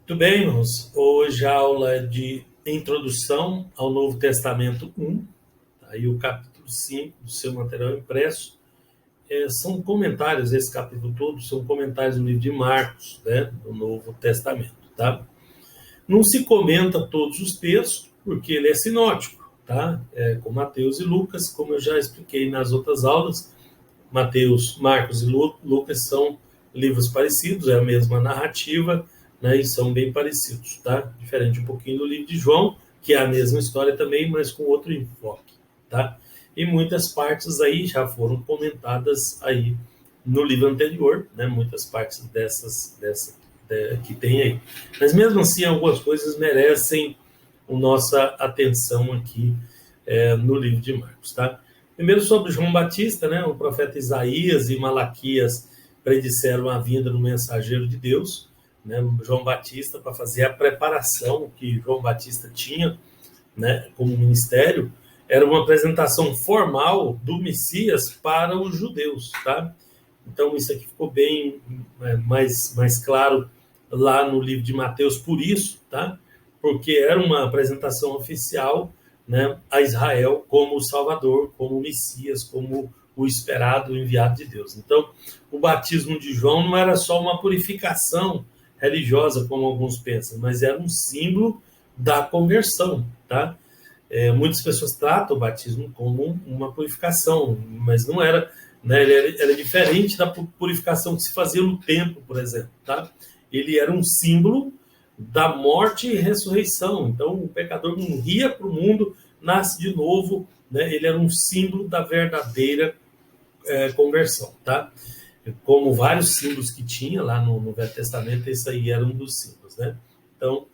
Muito bem, irmãos. Hoje a aula é de Introdução ao Novo Testamento 1, aí o capítulo 5 do seu material impresso. São comentários, esse capítulo todo, são comentários do livro de Marcos, né, do Novo Testamento, tá? Não se comenta todos os textos, porque ele é sinótico, tá? Com Mateus e Lucas, como eu já expliquei nas outras aulas. Mateus, Marcos e Lucas são livros parecidos, é a mesma narrativa, né, e são bem parecidos, tá? Diferente um pouquinho do livro de João, que é a mesma história também, mas com outro enfoque, tá? E muitas partes aí já foram comentadas aí no livro anterior, né? Muitas partes que tem aí. Mas mesmo assim, algumas coisas merecem a nossa atenção aqui no livro de Marcos, tá? Primeiro sobre João Batista, né? O profeta Isaías e Malaquias predisseram a vinda do mensageiro de Deus, né? João Batista, para fazer a preparação que João Batista tinha, né, como ministério, era uma apresentação formal do Messias para os judeus, tá? Então isso aqui ficou bem mais claro lá no livro de Mateus por isso, tá? Porque era uma apresentação oficial, né, a Israel como o Salvador, como o Messias, como o esperado, o enviado de Deus. Então, o batismo de João não era só uma purificação religiosa, como alguns pensam, mas era um símbolo da conversão, tá? Muitas pessoas tratam o batismo como uma purificação, mas não era, né? Ele era diferente da purificação que se fazia no templo, por exemplo, tá? Ele era um símbolo da morte e ressurreição. Então, o pecador morria para o mundo, nasce de novo, né? Ele era um símbolo da verdadeira conversão, tá? Como vários símbolos que tinha lá no Velho Testamento, esse aí era um dos símbolos, né? Então,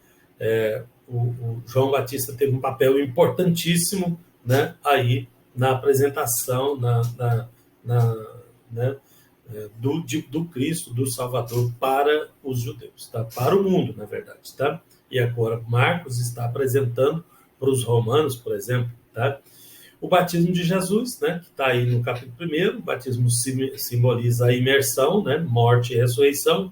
o João Batista teve um papel importantíssimo, né, aí na apresentação né, do Cristo, do Salvador para os judeus, tá? Para o mundo, na verdade, tá? E agora Marcos está apresentando para os romanos, por exemplo, tá? O batismo de Jesus, né, que está aí no capítulo 1, o batismo simboliza a imersão, né, morte e ressurreição.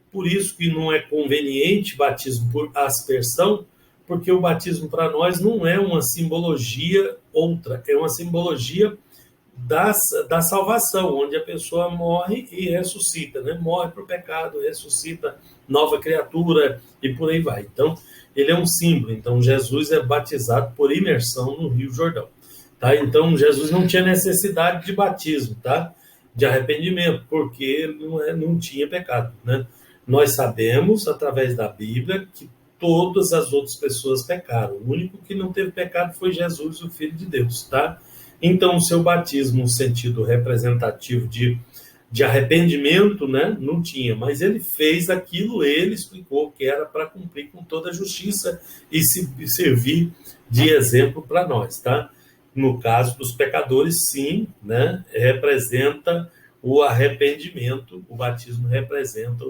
Por isso que não é conveniente batismo por aspersão, porque o batismo para nós não é uma simbologia outra, é uma simbologia da salvação, onde a pessoa morre e ressuscita, né? Morre para o pecado, ressuscita, nova criatura e por aí vai. Então, ele é um símbolo. Então, Jesus é batizado por imersão no Rio Jordão, tá? Então, Jesus não tinha necessidade de batismo, tá? De arrependimento, porque ele não tinha pecado, né? Nós sabemos, através da Bíblia, que todas as outras pessoas pecaram. O único que não teve pecado foi Jesus, o Filho de Deus, tá? Então, o seu batismo, no sentido representativo de arrependimento, né, não tinha, mas ele fez aquilo, ele explicou que era para cumprir com toda a justiça e servir de exemplo para nós, tá? No caso dos pecadores, sim, né, representa o arrependimento, o batismo representa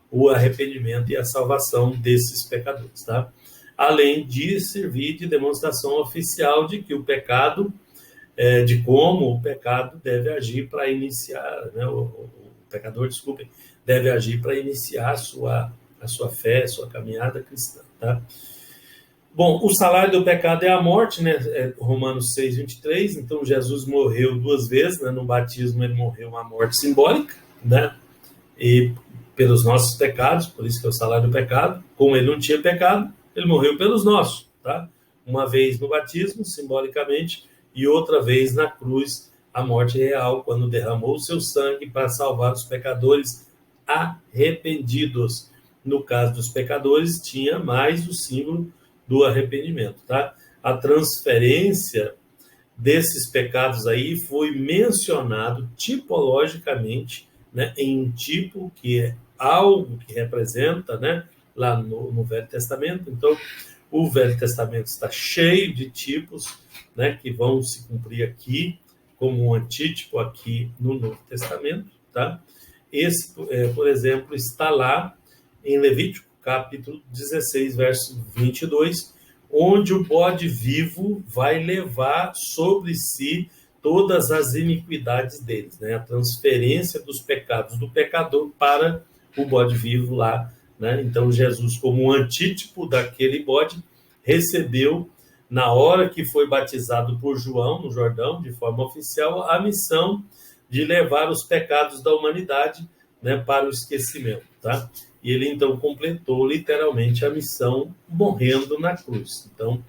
o arrependimento e a salvação desses pecadores, tá? Além de servir de demonstração oficial de que o pecado, de como o pecado deve agir para iniciar, né, o pecador, desculpem, deve agir para iniciar a sua fé, a sua caminhada cristã, tá? Bom, o salário do pecado é a morte, né? Romanos 6:23. Então, Jesus morreu 2 vezes, né? No batismo ele morreu uma morte simbólica, né? E pelos nossos pecados, por isso que é o salário do pecado. Como ele não tinha pecado, ele morreu pelos nossos, tá? Uma vez no batismo, simbolicamente, e outra vez na cruz, a morte real, quando derramou o seu sangue para salvar os pecadores arrependidos. No caso dos pecadores, tinha mais o símbolo do arrependimento, tá? A transferência desses pecados aí foi mencionado tipologicamente, né, em um tipo que é algo que representa, né, lá no Velho Testamento. Então, o Velho Testamento está cheio de tipos, né, que vão se cumprir aqui, como um antítipo aqui no Novo Testamento, tá? Esse, por exemplo, está lá em Levítico, capítulo 16, verso 22, onde o bode vivo vai levar sobre si todas as iniquidades deles, né? A transferência dos pecados do pecador para o bode vivo lá né? Então, Jesus, como um antítipo daquele bode, recebeu, na hora que foi batizado por João, no Jordão, de forma oficial, a missão de levar os pecados da humanidade, né, para o esquecimento, tá? E ele, então, completou, literalmente, a missão morrendo na cruz. Então,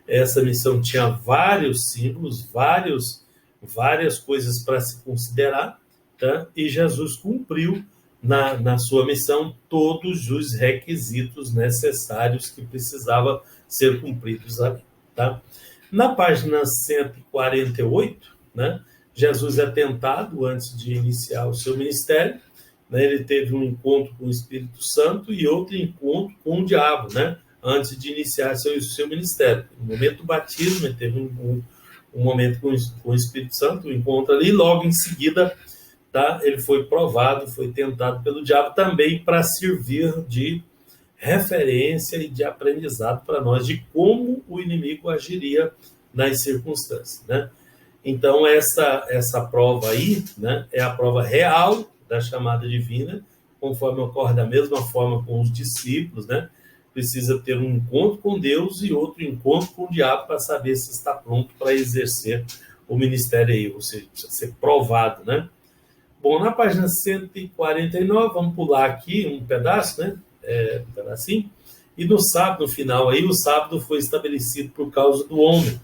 essa missão tinha vários símbolos, várias coisas para se considerar, tá? E Jesus cumpriu na sua missão todos os requisitos necessários que precisavam ser cumpridos ali, tá? Na página 148, né, Jesus é tentado antes de iniciar o seu ministério, né? Ele teve um encontro com o Espírito Santo e outro encontro com o diabo, né? Antes de iniciar seu ministério. No momento do batismo, ele teve um momento com o Espírito Santo, um encontro ali, e logo em seguida, tá, ele foi provado, foi tentado pelo diabo também para servir de referência e de aprendizado para nós de como o inimigo agiria nas circunstâncias, né? Então, essa prova aí, né, é a prova real da chamada divina, conforme ocorre da mesma forma com os discípulos, né? Precisa ter um encontro com Deus e outro encontro com o diabo para saber se está pronto para exercer o ministério aí, ou seja, precisa ser provado, né? Bom, na página 149, vamos pular aqui um pedaço, né? Um pedacinho. E no sábado, no final aí, o sábado foi estabelecido por causa do homem,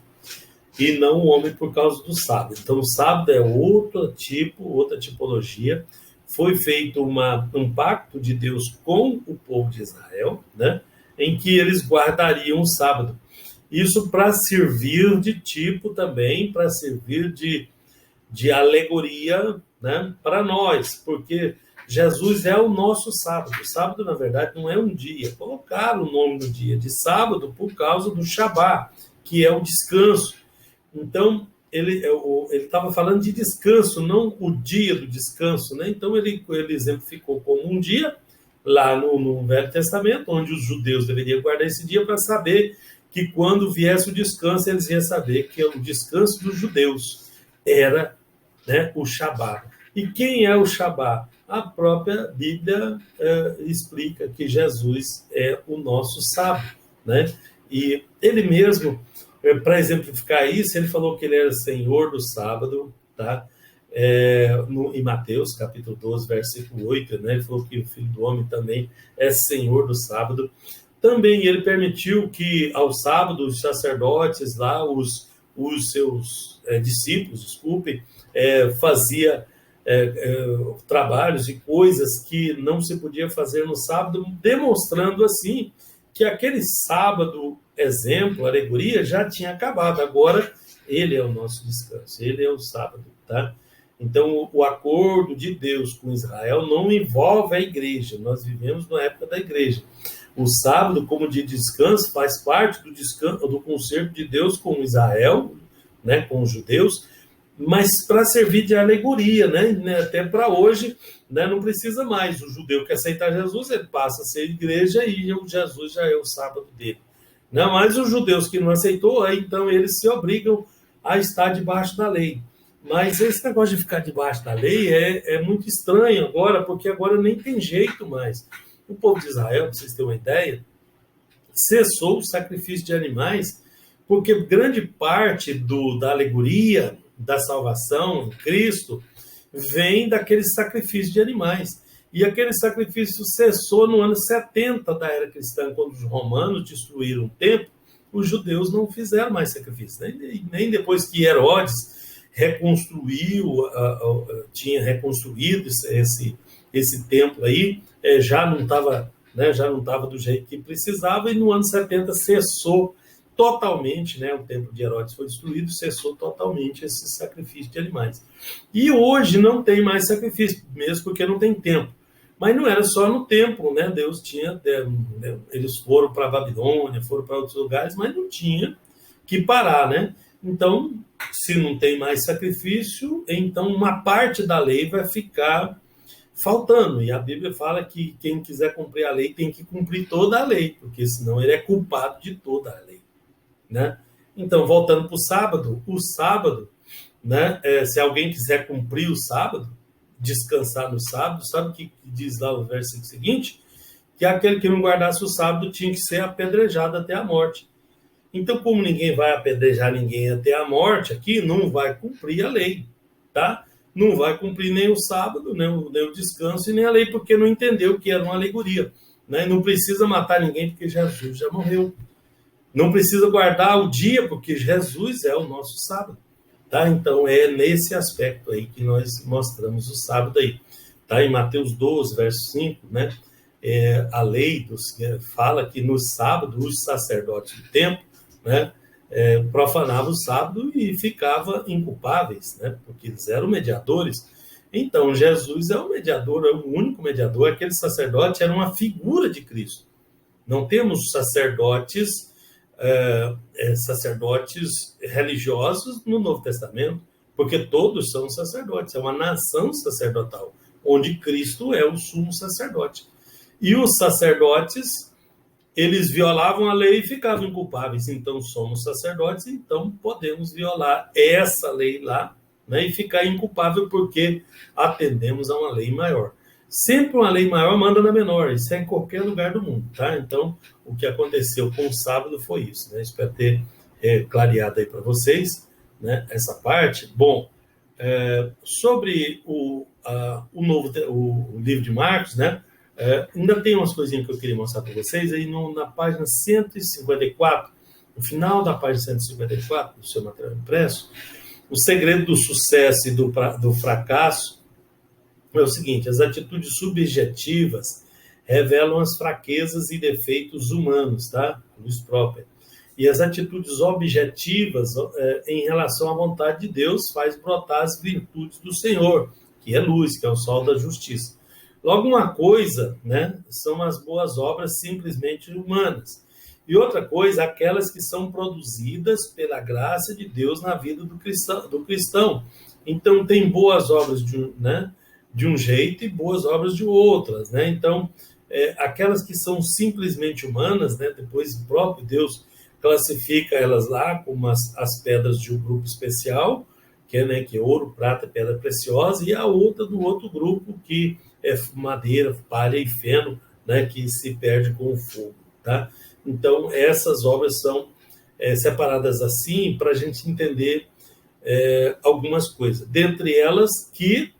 e não o homem por causa do sábado. Então, o sábado é outro tipo, outra tipologia. Foi feito um pacto de Deus com o povo de Israel, né? Em que eles guardariam o sábado. Isso para servir de tipo também, para servir de alegoria, né, para nós, porque Jesus é o nosso sábado. O sábado, na verdade, não é um dia. Colocaram o nome no dia de sábado por causa do Shabá, que é o descanso. Então, ele estava falando de descanso, não o dia do descanso, né? Então, ele exemplificou como um dia, lá no Velho Testamento, onde os judeus deveriam guardar esse dia para saber que quando viesse o descanso, eles iam saber que o descanso dos judeus era, né, o Shabá. E quem é o Shabá? A própria Bíblia explica que Jesus é o nosso sábado, né? E ele mesmo, para exemplificar isso, ele falou que ele era Senhor do sábado, tá? Em Mateus, capítulo 12, versículo 8, né? Ele falou que o Filho do Homem também é Senhor do sábado. Também ele permitiu que ao sábado os sacerdotes lá, os seus discípulos, desculpe, fazia trabalhos e coisas que não se podia fazer no sábado, demonstrando assim que aquele sábado, exemplo, alegoria, já tinha acabado. Agora, ele é o nosso descanso, ele é o sábado, tá? Então, o acordo de Deus com Israel não envolve a igreja. Nós vivemos na época da igreja. O sábado, como dia de descanso, faz parte do descanso, do concerto de Deus com Israel, né, com os judeus, mas para servir de alegoria, né? Até para hoje, né, não precisa mais. O judeu que aceitar Jesus, ele passa a ser igreja e o Jesus já é o sábado dele. Não, mas os judeus que não aceitou, aí, então eles se obrigam a estar debaixo da lei. Mas esse negócio de ficar debaixo da lei é muito estranho agora, porque agora nem tem jeito mais. O povo de Israel, para vocês terem uma ideia, cessou o sacrifício de animais, porque grande parte da alegoria da salvação em Cristo vem daquele sacrifício de animais. E aquele sacrifício cessou no ano 70 da era cristã, quando os romanos destruíram o templo. Os judeus não fizeram mais sacrifício, nem depois que Herodes tinha reconstruído esse templo aí, já não estava, né, do jeito que precisava, e no ano 70 cessou totalmente, né, o templo de Herodes foi destruído, cessou totalmente esse sacrifício de animais. E hoje não tem mais sacrifício, mesmo porque não tem templo. Mas não era só no templo, né? Deus tinha, eles foram para a Babilônia, foram para outros lugares, mas não tinha que parar, né? Então, se não tem mais sacrifício, então uma parte da lei vai ficar faltando. E a Bíblia fala que quem quiser cumprir a lei tem que cumprir toda a lei, porque senão ele é culpado de toda a lei, né? Então, voltando para o sábado, né? Se alguém quiser cumprir o sábado, descansar no sábado, sabe o que diz lá o versículo seguinte? que aquele que não guardasse o sábado tinha que ser apedrejado até a morte. Então, como ninguém vai apedrejar ninguém até a morte aqui, não vai cumprir a lei, tá? Não vai cumprir nem o sábado, nem o descanso e nem a lei, porque não entendeu que era uma alegoria, né? Não precisa matar ninguém porque Jesus já morreu. Não precisa guardar o dia porque Jesus é o nosso sábado, tá? Então, é nesse aspecto aí que nós mostramos o sábado aí, tá? Em Mateus 12, verso 5, né? A lei fala que no sábado os sacerdotes do templo, né, profanavam o sábado e ficavam inculpáveis, né, porque eles eram mediadores. Então, Jesus é o mediador, é o único mediador. Aquele sacerdote era uma figura de Cristo. Não temos sacerdotes religiosos no Novo Testamento, porque todos são sacerdotes. É uma nação sacerdotal, onde Cristo é o sumo sacerdote. E os sacerdotes, eles violavam a lei e ficavam inculpáveis. Então, somos sacerdotes, então podemos violar essa lei lá, né, e ficar inculpável porque atendemos a uma lei maior. Sempre uma lei maior manda na menor, isso é em qualquer lugar do mundo, tá? Então, o que aconteceu com o sábado foi isso, né? Espero ter clareado aí para vocês, né, essa parte. Bom, sobre o livro de Marcos, né? Ainda tem umas coisinhas que eu queria mostrar para vocês aí na página 154, no final da página 154 do seu material impresso. O segredo do sucesso e do fracasso é o seguinte: as atitudes subjetivas revelam as fraquezas e defeitos humanos, tá? Luz própria. E as atitudes objetivas em relação à vontade de Deus faz brotar as virtudes do Senhor, que é luz, que é o sol da justiça. Logo, uma coisa, né, são as boas obras simplesmente humanas. E outra coisa, aquelas que são produzidas pela graça de Deus na vida do cristão. Então, tem boas obras de um jeito e boas obras de outras, né? Então, aquelas que são simplesmente humanas, né, depois o próprio Deus classifica elas lá como as pedras de um grupo especial, que é ouro, prata, pedra preciosa, e a outra do outro grupo, que é madeira, palha e feno, né, que se perde com o fogo, tá? Então, essas obras são separadas assim para a gente entender algumas coisas. Dentre elas, que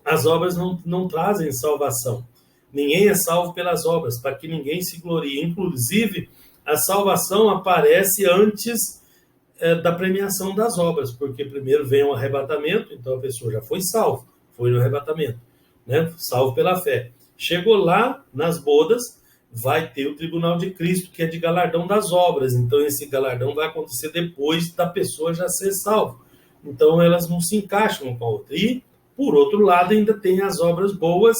as obras não trazem salvação. Ninguém é salvo pelas obras, para que ninguém se glorie. Inclusive, a salvação aparece antes da premiação das obras, porque primeiro vem o arrebatamento, então a pessoa já foi salva, foi no arrebatamento, né? Salvo pela fé. Chegou lá, nas bodas, vai ter o tribunal de Cristo, que é de galardão das obras. Então, esse galardão vai acontecer depois da pessoa já ser salva. Então, elas não se encaixam uma com a outra. E, por outro lado, ainda tem as obras boas,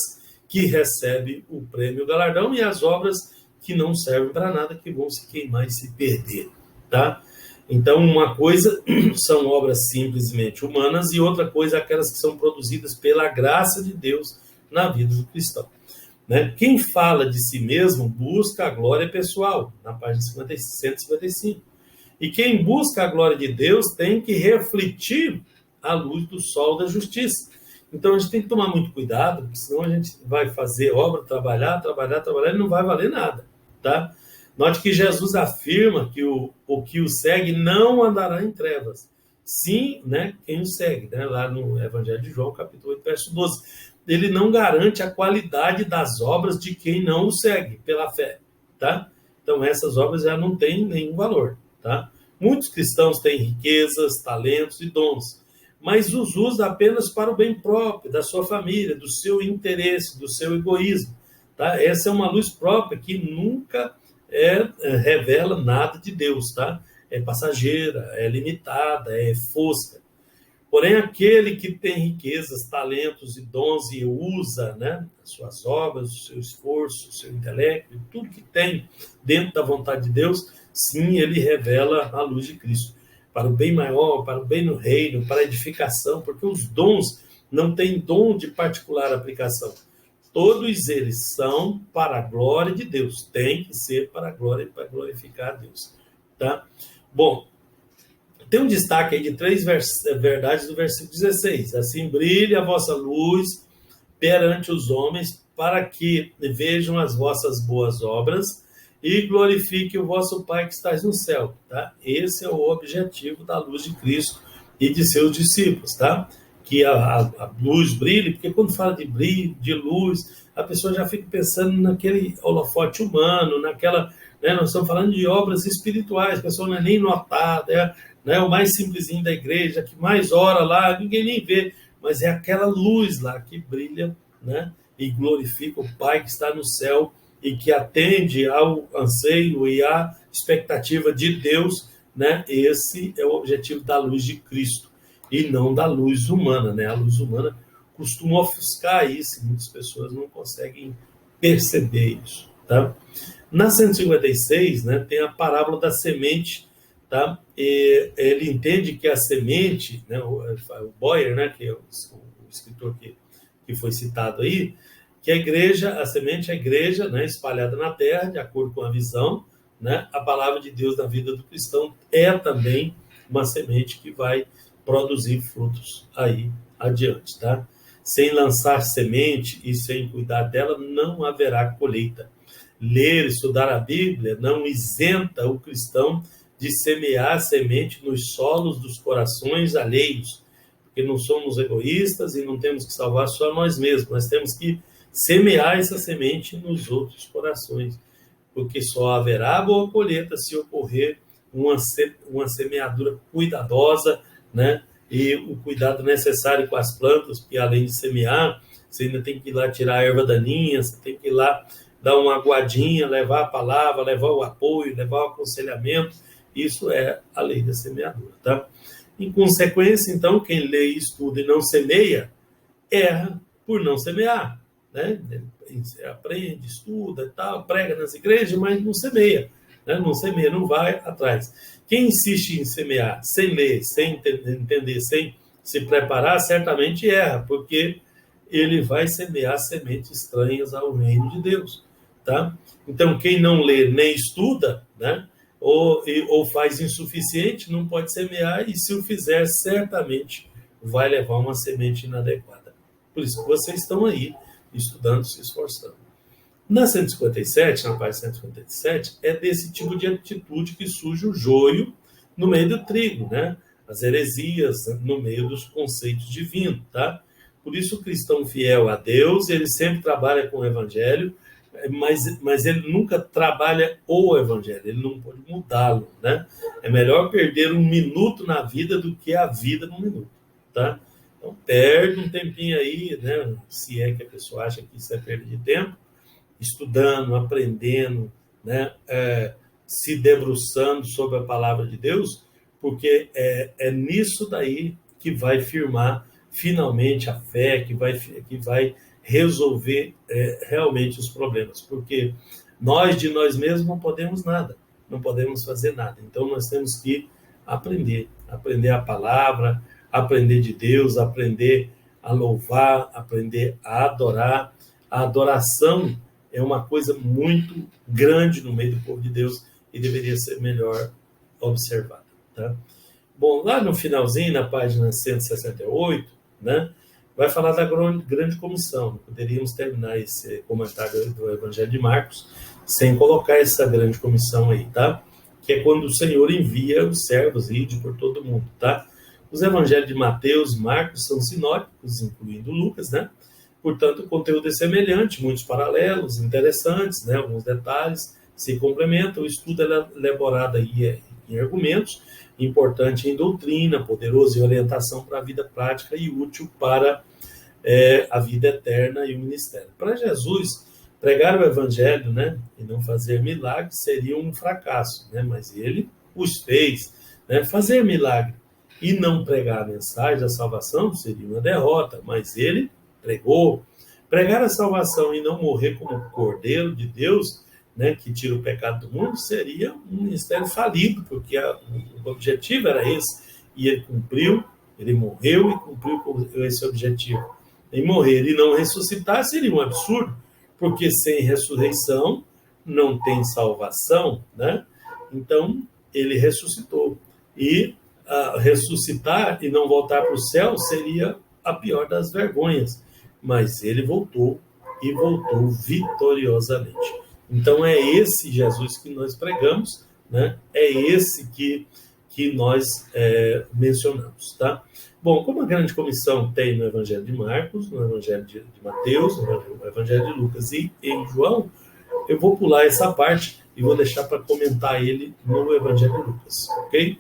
que recebem o prêmio galardão, e as obras que não servem para nada, que vão se queimar e se perder, tá? Então, uma coisa são obras simplesmente humanas, e outra coisa aquelas que são produzidas pela graça de Deus na vida do cristão, né? Quem fala de si mesmo busca a glória pessoal, na página 155. E quem busca a glória de Deus tem que refletir a luz do sol da justiça. Então, a gente tem que tomar muito cuidado, porque senão a gente vai fazer obra, trabalhar, e não vai valer nada, tá? Note que Jesus afirma que o que o segue não andará em trevas. Sim, né, quem o segue, né, lá no Evangelho de João, capítulo 8, verso 12. Ele não garante a qualidade das obras de quem não o segue pela fé, tá? Então, essas obras já não têm nenhum valor, tá? Muitos cristãos têm riquezas, talentos e dons, mas os usa apenas para o bem próprio, da sua família, do seu interesse, do seu egoísmo, tá? Essa é uma luz própria que nunca revela nada de Deus, tá? É passageira, é limitada, é fosca. Porém, aquele que tem riquezas, talentos e dons e usa, né, as suas obras, o seu esforço, o seu intelecto, tudo que tem dentro da vontade de Deus, sim, ele revela a luz de Cristo. Para o bem maior, para o bem no reino, para a edificação, porque os dons não têm dom de particular aplicação. Todos eles são para a glória de Deus. Tem que ser para a glória e para glorificar a Deus, tá? Bom, tem um destaque aí de 3 verdades do versículo 16. Assim brilhe a vossa luz perante os homens, para que vejam as vossas boas obras e glorifique o vosso Pai que está no céu, tá? Esse é o objetivo da luz de Cristo e de seus discípulos, tá? Que a luz brilhe, porque quando fala de brilho, de luz, a pessoa já fica pensando naquele holofote humano, naquela, né? Nós estamos falando de obras espirituais, a pessoa não é nem notada, né? O mais simplesinho da igreja, que mais ora lá, ninguém nem vê, mas é aquela luz lá que brilha, né? E glorifica o Pai que está no céu e que atende ao anseio e à expectativa de Deus, né? Esse é o objetivo da luz de Cristo e não da luz humana, né? A luz humana costuma ofuscar isso, muitas pessoas não conseguem perceber isso, tá? Na 156, né, tem a parábola da semente, tá? E ele entende que a semente, né, o Boyer, né, que é o escritor que foi citado aí, que a igreja, a semente é a igreja, né, espalhada na terra, de acordo com a visão, né, a palavra de Deus na vida do cristão é também uma semente que vai produzir frutos aí adiante, tá? Sem lançar semente e sem cuidar dela, não haverá colheita. Ler, estudar a Bíblia não isenta o cristão de semear semente nos solos dos corações alheios, porque não somos egoístas e não temos que salvar só nós mesmos, nós temos que semear essa semente nos outros corações, porque só haverá boa colheita se ocorrer uma semeadura cuidadosa, né? E o cuidado necessário com as plantas, porque além de semear, você ainda tem que ir lá tirar a erva daninha, você tem que ir lá dar uma aguadinha, levar a palavra, levar o apoio, levar o aconselhamento. Isso é a lei da semeadura, tá? Em consequência, então, quem lê, estuda e não semeia, erra por não semear, né? Aprende, estuda e tal, prega nas igrejas, mas não semeia, né? Não semeia, não vai atrás. Quem insiste em semear sem ler, sem entender, sem se preparar, certamente erra, porque ele vai semear sementes estranhas ao reino de Deus, tá? Então, quem não lê nem estuda, né? Ou faz insuficiente, não pode semear, e se o fizer, certamente vai levar uma semente inadequada. Por isso que vocês estão aí, estudando, se esforçando. Na 157, na página 157, é desse tipo de atitude que surge o joio no meio do trigo, né? As heresias no meio dos conceitos divinos, tá? Por isso o cristão fiel a Deus, ele sempre trabalha com o evangelho, mas ele nunca trabalha o evangelho, ele não pode mudá-lo, né? É melhor perder um minuto na vida do que a vida num minuto, tá? Então perde um tempinho aí, né? Se é que a pessoa acha que isso é perda de tempo, estudando, aprendendo, né? Se debruçando sobre a palavra de Deus, porque é nisso daí que vai firmar finalmente a fé, que vai resolver realmente os problemas, porque nós de nós mesmos não podemos nada, não podemos fazer nada, então nós temos que aprender a palavra, aprender de Deus, aprender a louvar, aprender a adorar. A adoração é uma coisa muito grande no meio do povo de Deus e deveria ser melhor observada, tá? Bom, lá no finalzinho, na página 168, né, vai falar da grande comissão. Poderíamos terminar esse comentário do Evangelho de Marcos sem colocar essa grande comissão aí, tá? Que é quando o Senhor envia os servos, ide por todo mundo, tá? Os Evangelhos de Mateus e Marcos são sinóticos, incluindo Lucas, né? Portanto, o conteúdo é semelhante, muitos paralelos, interessantes, né? Alguns detalhes se complementam. O estudo é elaborado aí em argumentos, importante em doutrina, poderoso em orientação para a vida prática e útil para a vida eterna e o ministério. Para Jesus, pregar o evangelho, né, e não fazer milagres seria um fracasso, né? Mas ele os fez, né? Fazer milagre e não pregar a mensagem da salvação seria uma derrota, mas ele pregou. Pregar a salvação e não morrer como cordeiro de Deus, né, que tira o pecado do mundo, seria um ministério falido, porque o objetivo era esse, e ele cumpriu, ele morreu e cumpriu com esse objetivo. E morrer e não ressuscitar seria um absurdo, porque sem ressurreição não tem salvação, né? Então, ele ressuscitou. E ressuscitar e não voltar para o céu seria a pior das vergonhas. Mas ele voltou e voltou vitoriosamente. Então é esse Jesus que nós pregamos, né? É esse que nós mencionamos, tá? Bom, como a grande comissão tem no Evangelho de Marcos, no Evangelho de Mateus, no Evangelho de Lucas e em João, eu vou pular essa parte e vou deixar para comentar ele no Evangelho de Lucas, ok?